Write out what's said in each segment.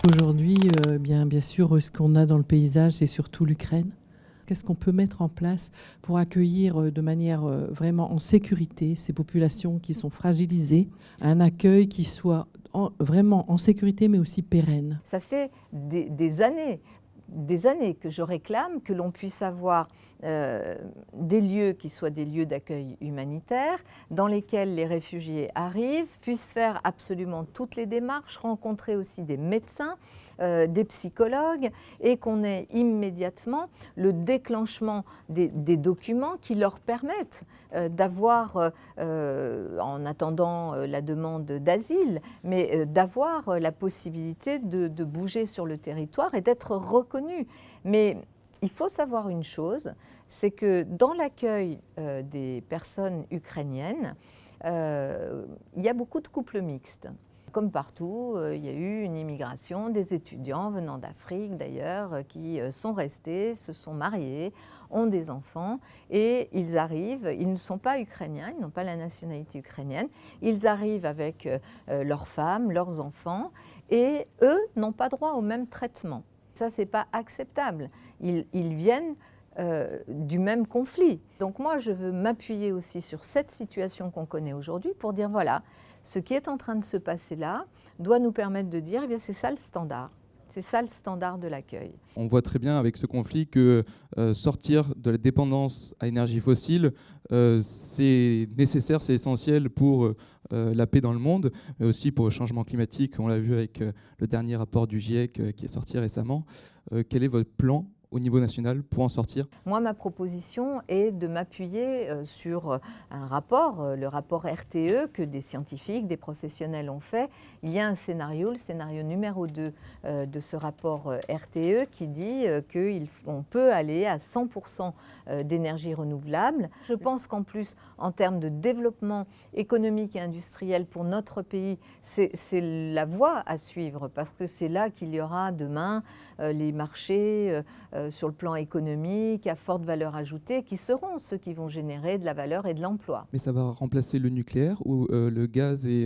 Aujourd'hui, bien sûr, ce qu'on a dans le paysage, c'est surtout l'Ukraine. Qu'est-ce qu'on peut mettre en place pour accueillir de manière vraiment en sécurité ces populations qui sont fragilisées, un accueil qui soit vraiment en sécurité mais aussi pérenne? Ça fait des années que je réclame que l'on puisse avoir des lieux qui soient des lieux d'accueil humanitaire, dans lesquels les réfugiés arrivent, puissent faire absolument toutes les démarches, rencontrer aussi des médecins, des psychologues, et qu'on ait immédiatement le déclenchement des documents qui leur permettent d'avoir, en attendant la demande d'asile, mais d'avoir la possibilité de bouger sur le territoire et d'être reconnus. Mais il faut savoir une chose, c'est que dans l'accueil des personnes ukrainiennes, il y a beaucoup de couples mixtes. Comme partout, il y a eu une immigration des étudiants venant d'Afrique d'ailleurs, qui sont restés, se sont mariés, ont des enfants, et ils arrivent, ils ne sont pas ukrainiens, ils n'ont pas la nationalité ukrainienne, ils arrivent avec leurs femmes, leurs enfants, et eux n'ont pas droit au même traitement. Ça, c'est pas acceptable. Ils viennent du même conflit. Donc moi, je veux m'appuyer aussi sur cette situation qu'on connaît aujourd'hui pour dire, voilà, ce qui est en train de se passer là doit nous permettre de dire, eh bien, c'est ça le standard. C'est ça le standard de l'accueil. On voit très bien avec ce conflit que sortir de la dépendance à l'énergie fossile, c'est nécessaire, c'est essentiel pour la paix dans le monde, mais aussi pour le changement climatique. On l'a vu avec le dernier rapport du GIEC qui est sorti récemment. Quel est votre plan au niveau national pour en sortir? Moi, ma proposition est de m'appuyer sur un rapport, le rapport RTE, que des scientifiques, des professionnels ont fait. Il y a un scénario, le scénario numéro 2 de ce rapport RTE, qui dit qu'on peut aller à 100% d'énergie renouvelable. Je pense qu'en plus, en termes de développement économique et industriel pour notre pays, c'est la voie à suivre, parce que c'est là qu'il y aura demain les marchés sur le plan économique, à forte valeur ajoutée, qui seront ceux qui vont générer de la valeur et de l'emploi. Mais ça va remplacer le nucléaire ou le gaz et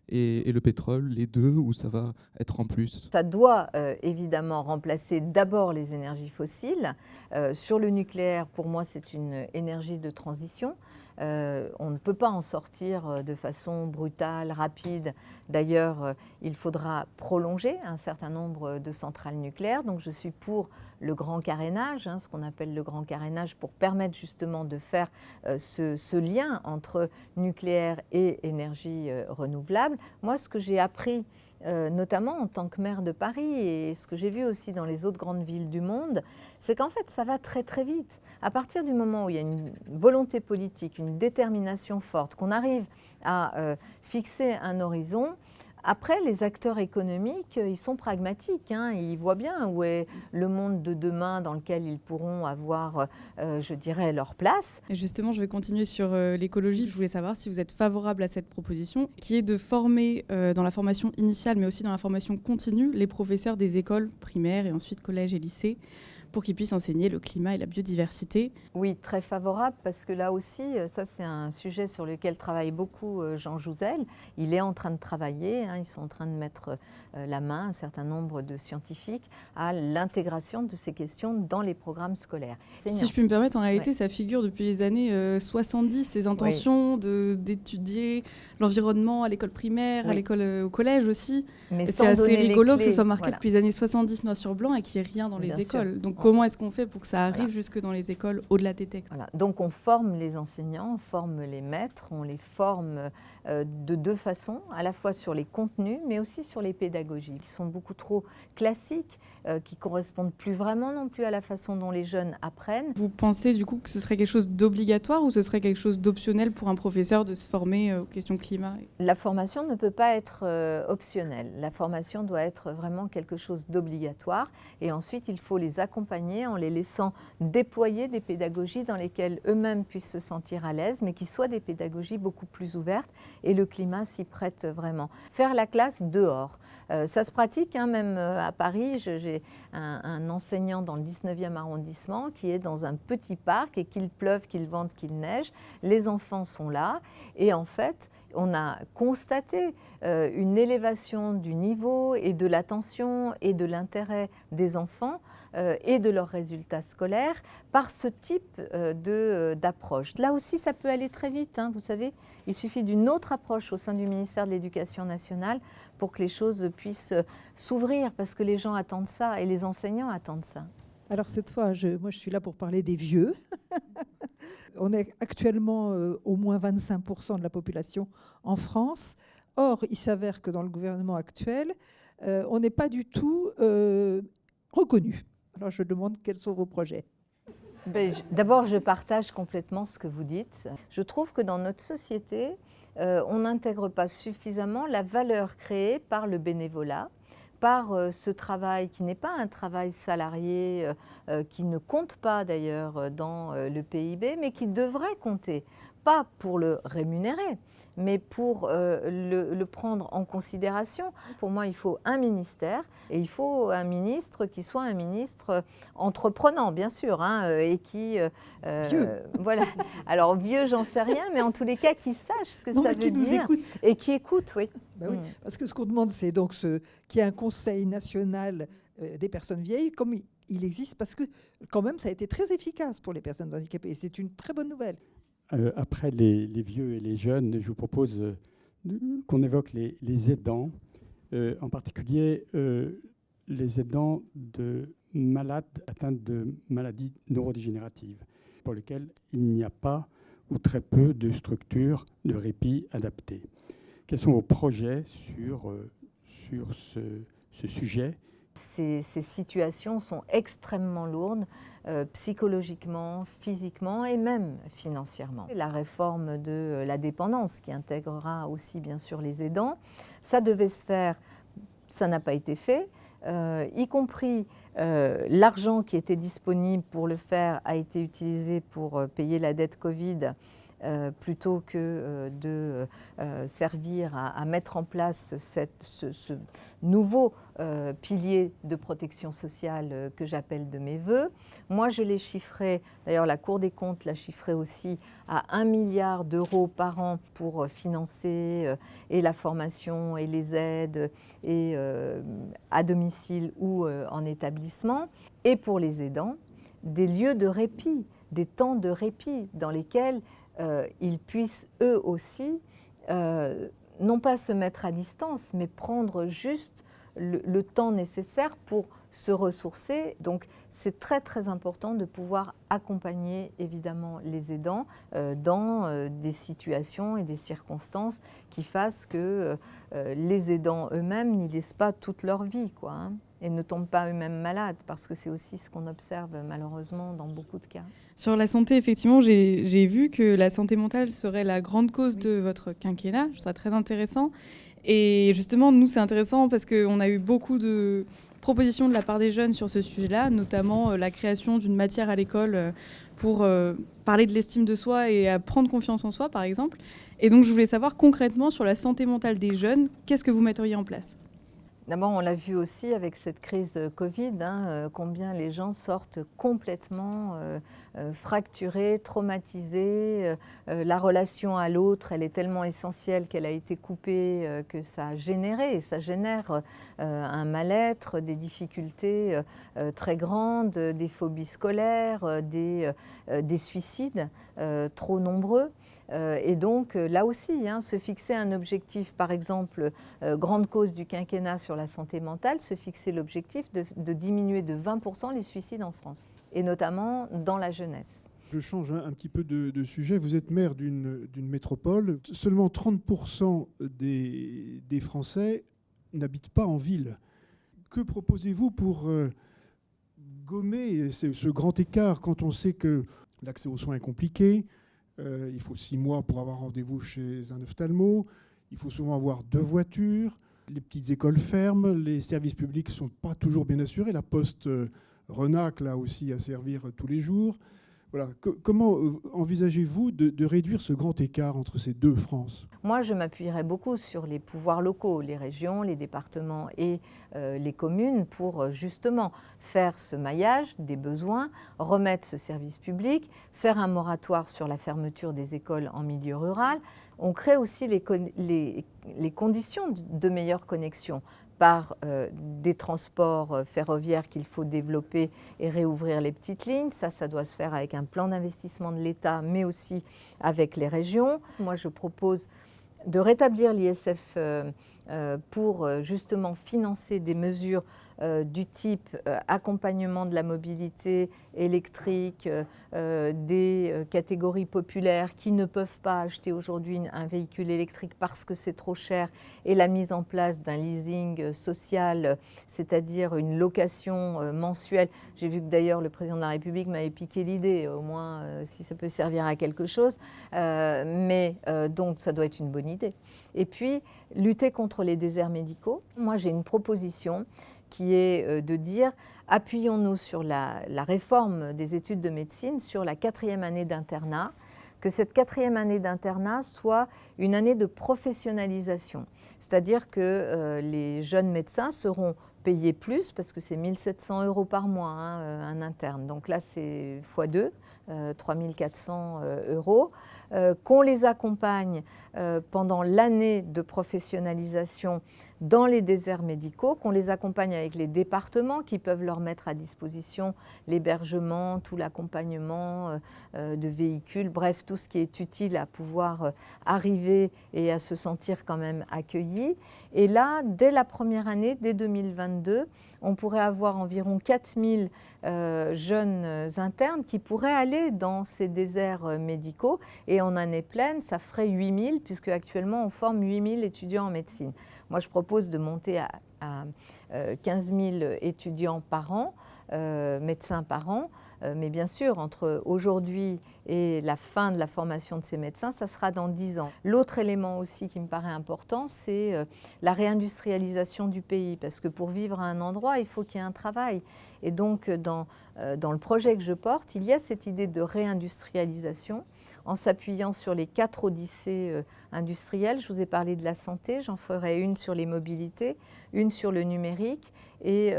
le pétrole, les deux, ou ça va être en plus? Ça doit évidemment remplacer d'abord les énergies fossiles. Sur le nucléaire, pour moi, c'est une énergie de transition. On ne peut pas en sortir de façon brutale, rapide. D'ailleurs, il faudra prolonger un certain nombre de centrales nucléaires. Donc je suis pour le grand carénage, ce qu'on appelle le grand carénage, pour permettre justement de faire ce lien entre nucléaire et énergie renouvelable. Moi, ce que j'ai appris, notamment en tant que maire de Paris, et ce que j'ai vu aussi dans les autres grandes villes du monde, c'est qu'en fait, ça va très très vite. À partir du moment où il y a une volonté politique, une détermination forte, qu'on arrive à fixer un horizon, après, les acteurs économiques, ils sont pragmatiques. Ils voient bien où est le monde de demain dans lequel ils pourront avoir, je dirais, leur place. Et justement, je vais continuer sur l'écologie. Je voulais savoir si vous êtes favorable à cette proposition, qui est de former dans la formation initiale, mais aussi dans la formation continue, les professeurs des écoles primaires et ensuite collèges et lycées, pour qu'ils puissent enseigner le climat et la biodiversité. Oui, très favorable, parce que là aussi, ça c'est un sujet sur lequel travaille beaucoup Jean Jouzel. Il est en train de travailler, ils sont en train de mettre la main, un certain nombre de scientifiques, à l'intégration de ces questions dans les programmes scolaires. Si je puis me permettre, en réalité, ça figure depuis les années 70, ces intentions d'étudier l'environnement à l'école primaire, à l'école, au collège aussi. Mais c'est assez rigolo que ce soit marqué depuis les années 70 noir sur blanc et qu'il n'y ait rien dans les écoles. Donc comment est-ce qu'on fait pour que ça arrive jusque dans les écoles, au-delà des textes? Donc on forme les enseignants, on forme les maîtres, on les forme de deux façons, à la fois sur les contenus, mais aussi sur les pédagogies, qui sont beaucoup trop classiques, qui ne correspondent plus vraiment non plus à la façon dont les jeunes apprennent. Vous pensez du coup que ce serait quelque chose d'obligatoire ou ce serait quelque chose d'optionnel pour un professeur de se former aux questions climat? La formation ne peut pas être optionnelle. La formation doit être vraiment quelque chose d'obligatoire, et ensuite il faut les accompagner accompagner en les laissant déployer des pédagogies dans lesquelles eux-mêmes puissent se sentir à l'aise, mais qui soient des pédagogies beaucoup plus ouvertes, et le climat s'y prête vraiment. Faire la classe dehors. Ça se pratique, hein, même à Paris. J'ai un enseignant dans le 19e arrondissement qui est dans un petit parc, et qu'il pleuve, qu'il vente, qu'il neige, les enfants sont là, et en fait, on a constaté une élévation du niveau et de l'attention et de l'intérêt des enfants et de leurs résultats scolaires par ce type d'approche. Là aussi, ça peut aller très vite, hein, vous savez. Il suffit d'une autre approche au sein du ministère de l'Éducation nationale pour que les choses puissent s'ouvrir, parce que les gens attendent ça et les enseignants attendent ça. Alors cette fois, moi je suis là pour parler des vieux. On est actuellement au moins 25% de la population en France. Or, il s'avère que dans le gouvernement actuel, on n'est pas du tout reconnu. Alors je demande quels sont vos projets. D'abord, je partage complètement ce que vous dites. Je trouve que dans notre société, on n'intègre pas suffisamment la valeur créée par le bénévolat, par ce travail qui n'est pas un travail salarié, qui ne compte pas d'ailleurs dans le PIB, mais qui devrait compter, pas pour le rémunérer, mais pour le prendre en considération. Pour moi, il faut un ministère, et il faut un ministre qui soit un ministre entreprenant, bien sûr, hein, et qui... voilà. Alors, vieux, j'en sais rien, mais en tous les cas, qui sache ce que ça veut dire. Et qui écoute, oui. Ben oui. Parce que ce qu'on demande, c'est donc qu'il y ait un conseil national des personnes vieilles, comme il existe, parce que quand même, ça a été très efficace pour les personnes handicapées. Et c'est une très bonne nouvelle. Après les vieux et les jeunes, je vous propose qu'on évoque les aidants, en particulier les aidants de malades atteints de maladies neurodégénératives, pour lesquels il n'y a pas ou très peu de structures de répit adaptées. Quels sont vos projets sur ce sujet ? Ces situations sont extrêmement lourdes, psychologiquement, physiquement et même financièrement. La réforme de la dépendance, qui intégrera aussi bien sûr les aidants, ça devait se faire, ça n'a pas été fait, y compris l'argent qui était disponible pour le faire a été utilisé pour payer la dette Covid, plutôt que de servir à mettre en place ce nouveau pilier de protection sociale que j'appelle de mes voeux. Moi, je l'ai chiffré, d'ailleurs la Cour des comptes l'a chiffré aussi, à 1 milliard d'euros par an pour financer et la formation et les aides et à domicile ou en établissement. Et pour les aidants, des lieux de répit, des temps de répit dans lesquels ils puissent eux aussi, non pas se mettre à distance, mais prendre juste le temps nécessaire pour se ressourcer. Donc c'est très très important de pouvoir accompagner évidemment les aidants dans des situations et des circonstances qui fassent que les aidants eux-mêmes n'y laissent pas toute leur vie, quoi, hein, et ne tombent pas eux-mêmes malades, parce que c'est aussi ce qu'on observe malheureusement dans beaucoup de cas. Sur la santé, effectivement, j'ai vu que la santé mentale serait la grande cause de votre quinquennat. Je trouve ça très intéressant. Et justement, nous, c'est intéressant parce qu'on a eu beaucoup de propositions de la part des jeunes sur ce sujet-là, notamment la création d'une matière à l'école pour parler de l'estime de soi et à prendre confiance en soi, par exemple. Et donc, je voulais savoir concrètement sur la santé mentale des jeunes, qu'est-ce que vous metteriez en place ? D'abord, on l'a vu aussi avec cette crise Covid, combien les gens sortent complètement fracturés, traumatisés. La relation à l'autre, elle est tellement essentielle qu'elle a été coupée, que ça a généré, et ça génère un mal-être, des difficultés très grandes, des phobies scolaires, des suicides trop nombreux. Et donc là aussi, se fixer un objectif, par exemple, grande cause du quinquennat sur la santé mentale, se fixer l'objectif de diminuer de 20% les suicides en France, et notamment dans la jeunesse. Je change un petit peu de sujet. Vous êtes maire d'une métropole. Seulement 30% des Français n'habitent pas en ville. Que proposez-vous pour gommer ce grand écart quand on sait que l'accès aux soins est compliqué? Il faut 6 mois pour avoir rendez-vous chez un ophtalmo. Il faut souvent avoir 2 voitures. Les petites écoles ferment. Les services publics ne sont pas toujours bien assurés. La Poste Renac, là aussi, à servir tous les jours. Voilà. Comment envisagez-vous de réduire ce grand écart entre ces deux France? Moi, je m'appuierais beaucoup sur les pouvoirs locaux, les régions, les départements et les communes pour justement faire ce maillage des besoins, remettre ce service public, faire un moratoire sur la fermeture des écoles en milieu rural. On crée aussi les conditions de meilleure connexion par des transports ferroviaires qu'il faut développer et réouvrir les petites lignes. Ça doit se faire avec un plan d'investissement de l'État, mais aussi avec les régions. Moi, je propose de rétablir l'ISF pour justement financer des mesures du type accompagnement de la mobilité électrique, des catégories populaires qui ne peuvent pas acheter aujourd'hui un véhicule électrique parce que c'est trop cher, et la mise en place d'un leasing social, c'est-à-dire une location mensuelle. J'ai vu que d'ailleurs le président de la République m'avait piqué l'idée, au moins si ça peut servir à quelque chose, donc ça doit être une bonne idée. Et puis, lutter contre les déserts médicaux. Moi, j'ai une proposition qui est de dire, appuyons-nous sur la réforme des études de médecine, sur la 4e année d'internat, que cette 4e année d'internat soit une année de professionnalisation. C'est-à-dire que les jeunes médecins seront payés plus, parce que c'est 1 700 € par mois, un interne. Donc là, c'est x2, 3 400 €. Qu'on les accompagne pendant l'année de professionnalisation dans les déserts médicaux, qu'on les accompagne avec les départements qui peuvent leur mettre à disposition l'hébergement, tout l'accompagnement de véhicules, bref, tout ce qui est utile à pouvoir arriver et à se sentir quand même accueillis. Et là, dès la première année, dès 2022, on pourrait avoir environ 4000 jeunes internes qui pourraient aller dans ces déserts médicaux. Et en année pleine, ça ferait 8000, puisque actuellement on forme 8000 étudiants en médecine. Moi, je propose de monter à 15 000 étudiants par an, médecins par an. Mais bien sûr, entre aujourd'hui et la fin de la formation de ces médecins, ça sera dans 10 ans. L'autre élément aussi qui me paraît important, c'est la réindustrialisation du pays. Parce que pour vivre à un endroit, il faut qu'il y ait un travail. Et donc, dans le projet que je porte, il y a cette idée de réindustrialisation en s'appuyant sur les 4 odyssées industrielles. Je vous ai parlé de la santé, j'en ferai une sur les mobilités, une sur le numérique et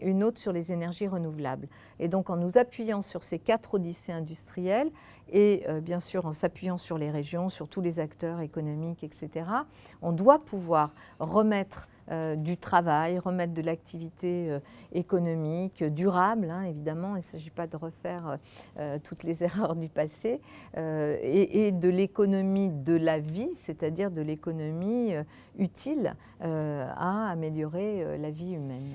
une autre sur les énergies renouvelables. Et donc en nous appuyant sur ces 4 odyssées industrielles et bien sûr en s'appuyant sur les régions, sur tous les acteurs économiques, etc., on doit pouvoir remettre du travail, remettre de l'activité économique durable, évidemment, il ne s'agit pas de refaire toutes les erreurs du passé, et de l'économie de la vie, c'est-à-dire de l'économie utile à améliorer la vie humaine.